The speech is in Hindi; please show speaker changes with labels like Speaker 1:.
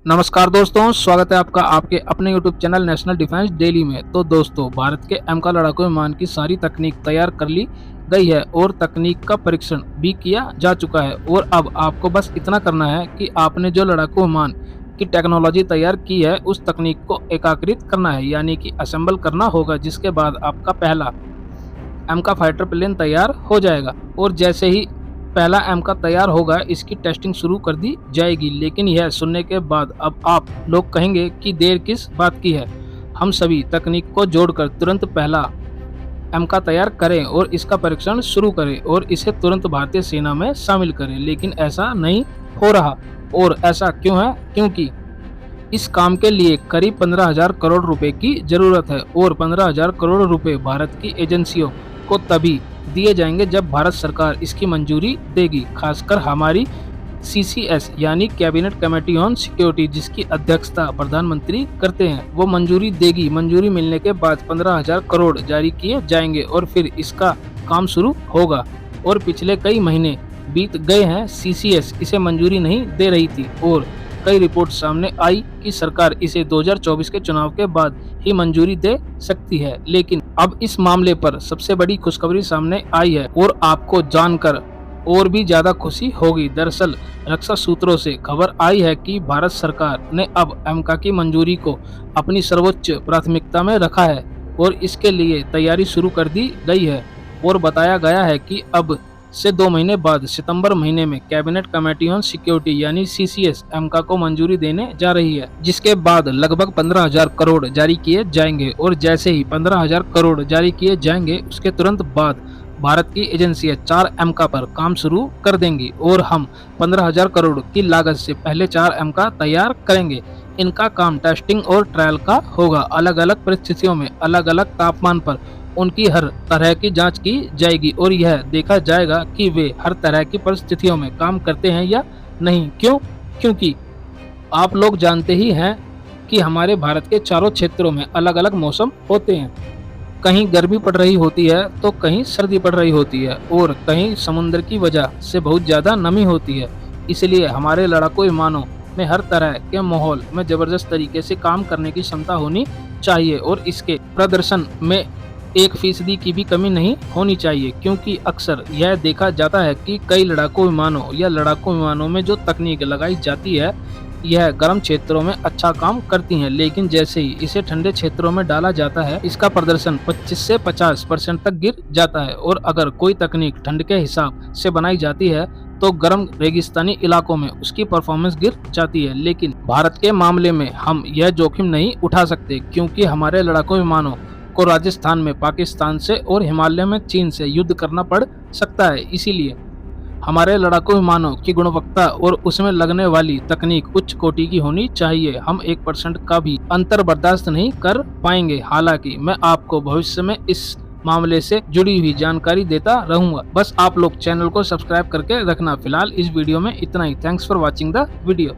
Speaker 1: नमस्कार दोस्तों, स्वागत है आपका आपके अपने YouTube channel national defence daily में। तो दोस्तों, भारत के MK लड़ाकू विमान की सारी तकनीक तैयार कर ली गई है और तकनीक का परीक्षण भी किया जा चुका है। और अब आपको बस इतना करना है कि आपने जो लड़ाकू विमान की टेक्नोलॉजी तैयार की है उस तकनीक को एकीकृत करना है, यानी कि असेंबल करना होगा, जिसके बाद आपका पहला MK फाइटर प्लेन तैयार हो जाएगा। और जैसे ही पहला MK तैयार होगा, इसकी टेस्टिंग शुरू कर दी जाएगी। लेकिन यह सुनने के बाद अब आप लोग कहेंगे कि देर किस बात की है, हम सभी तकनीक को जोड़कर तुरंत पहला MK तैयार करें और इसका परीक्षण शुरू करें और इसे तुरंत भारतीय सेना में शामिल करें। लेकिन ऐसा नहीं हो रहा। और ऐसा क्यों है? क्योंकि इस काम के लिए करीब 15,000 करोड़ रुपए की जरूरत है और 15,000 करोड़ रुपए भारत की एजेंसियों को तभी दिए जाएंगे जब भारत सरकार इसकी मंजूरी देगी। खासकर हमारी CCS यानी कैबिनेट कमेटी ऑन सिक्योरिटी, जिसकी अध्यक्षता प्रधानमंत्री करते हैं, वो मंजूरी देगी। मंजूरी मिलने के बाद 15,000 करोड़ जारी किए जाएंगे और फिर इसका काम शुरू होगा। और पिछले कई महीने बीत गए हैं, CCS इसे मंजूरी नहीं दे रही थी और कई रिपोर्ट सामने आई कि सरकार इसे 2024 के चुनाव के बाद ही मंजूरी दे सकती है। लेकिन अब इस मामले पर सबसे बड़ी खुशखबरी सामने आई है और आपको जानकर और भी ज्यादा खुशी होगी। दरअसल रक्षा सूत्रों से खबर आई है कि भारत सरकार ने अब MK की मंजूरी को अपनी सर्वोच्च प्राथमिकता में रखा है और इसके लिए तैयारी शुरू कर दी गई है। और बताया गया है कि अब से 2 महीने बाद सितंबर महीने में कैबिनेट कमेटी ऑन सिक्योरिटी यानी CCS MK को मंजूरी देने जा रही है, जिसके बाद लगभग 15,000 करोड़ जारी किए जाएंगे। और जैसे ही 15,000 करोड़ जारी किए जाएंगे, उसके तुरंत बाद भारत की एजेंसियां 4 MK पर काम शुरू कर देंगी और हम 15,000 करोड़ की लागत से पहले 4 MK तैयार करेंगे। इनका काम टेस्टिंग और ट्रायल का होगा। अलग अलग परिस्थितियों में अलग अलग तापमान पर उनकी हर तरह की जांच की जाएगी और यह देखा जाएगा कि वे हर तरह की परिस्थितियों में काम करते हैं या नहीं। क्यों? क्योंकि आप लोग जानते ही हैं कि हमारे भारत के चारों क्षेत्रों में अलग अलग मौसम होते हैं। कहीं गर्मी पड़ रही होती है तो कहीं सर्दी पड़ रही होती है और कहीं समुद्र की वजह से बहुत ज़्यादा नमी होती है। इसलिए हमारे लड़ाकू विमानों में हर तरह के माहौल में ज़बरदस्त तरीके से काम करने की क्षमता होनी चाहिए और इसके प्रदर्शन में 1% की भी कमी नहीं होनी चाहिए। क्योंकि अक्सर यह देखा जाता है कि कई लड़ाकू विमानों या लड़ाकू विमानों में जो तकनीक लगाई जाती है यह गर्म क्षेत्रों में अच्छा काम करती हैं, लेकिन जैसे ही इसे ठंडे क्षेत्रों में डाला जाता है इसका प्रदर्शन 25 से 50% तक गिर जाता है। और अगर कोई तकनीक ठंड के हिसाब से बनाई जाती है तो गर्म रेगिस्तानी इलाकों में उसकी परफॉर्मेंस गिर जाती है। लेकिन भारत के मामले में हम यह जोखिम नहीं उठा सकते, क्योंकि हमारे लड़ाकू विमानों को राजस्थान में पाकिस्तान से और हिमालय में चीन से युद्ध करना पड़ सकता है। इसीलिए हमारे लड़ाकू विमानों की गुणवत्ता और उसमें लगने वाली तकनीक उच्च कोटि की होनी चाहिए। हम 1% का भी अंतर बर्दाश्त नहीं कर पाएंगे। हालांकि मैं आपको भविष्य में इस मामले से जुड़ी हुई जानकारी देता रहूंगा। बस आप लोग चैनल को सब्सक्राइब करके रखना। फिलहाल इस वीडियो में इतना ही। Thanks for watching the video.